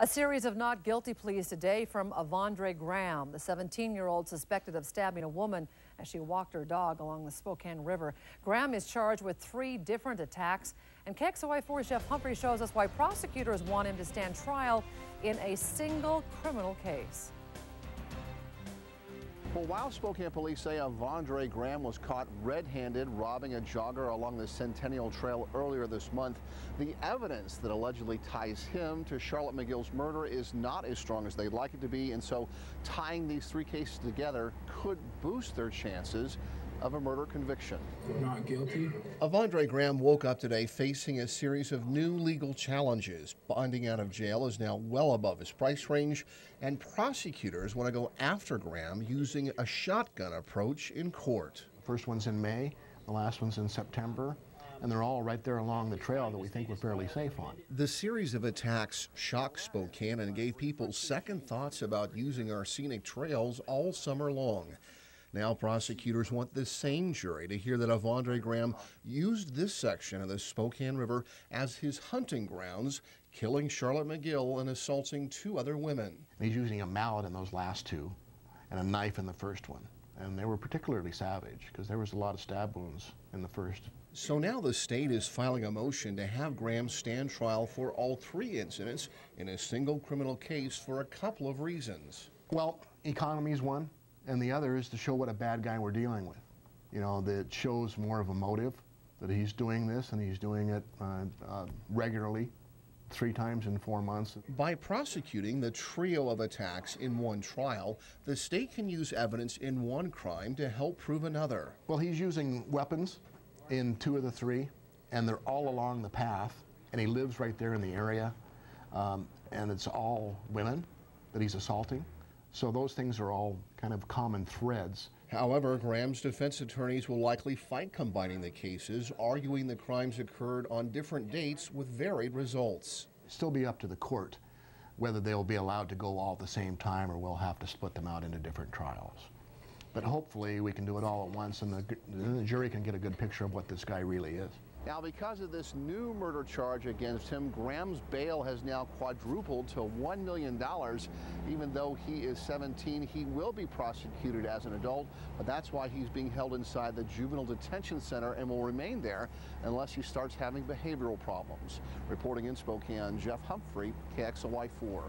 A series of not guilty pleas today from Avondre Graham, the 17-year-old suspected of stabbing a woman as she walked her dog along the Spokane River. Graham is charged with 3 different attacks, and KXLY4's Jeff Humphrey shows us why prosecutors want him to stand trial in a single criminal case. Well, while Spokane police say Avondre Graham was caught red-handed robbing a jogger along the Centennial Trail earlier this month, the evidence that allegedly ties him to Sharlotte McGill's murder is not as strong as they'd like it to be, and so tying these 3 cases together could boost their chances of a murder conviction. Not guilty. Avondre Graham woke up today facing a series of new legal challenges. Bonding out of jail is now well above his price range, and prosecutors want to go after Graham using a shotgun approach in court. The first one's in May, the last one's in September, and they're all right there along the trail that we think we're fairly safe on. The series of attacks shocked Spokane and gave people second thoughts about using our scenic trails all summer long. Now prosecutors want this same jury to hear that Avondre Graham used this section of the Spokane River as his hunting grounds, killing Sharlotte McGill and assaulting 2 other women. He's using a mallet in those last 2 and a knife in the first one. And they were particularly savage because there was a lot of stab wounds in the first. So now the state is filing a motion to have Graham stand trial for all 3 incidents in a single criminal case for a couple of reasons. Well, economy is one. And the other is to show what a bad guy we're dealing with. You know, that shows more of a motive, that he's doing this and he's doing it regularly, 3 times in 4 months. By prosecuting the trio of attacks in one trial, the state can use evidence in one crime to help prove another. Well, he's using weapons in 2 of the 3, and they're all along the path, and he lives right there in the area, and it's all women that he's assaulting. So those things are all kind of common threads. However, Graham's defense attorneys will likely fight combining the cases, arguing the crimes occurred on different dates with varied results. It'll still be up to the court whether they'll be allowed to go all at the same time or we'll have to split them out into different trials. But hopefully we can do it all at once and the jury can get a good picture of what this guy really is. Now, because of this new murder charge against him, Graham's bail has now quadrupled to $1 million. Even though he is 17, he will be prosecuted as an adult, but that's why he's being held inside the juvenile detention center and will remain there unless he starts having behavioral problems. Reporting in Spokane, Jeff Humphrey, KXLY4.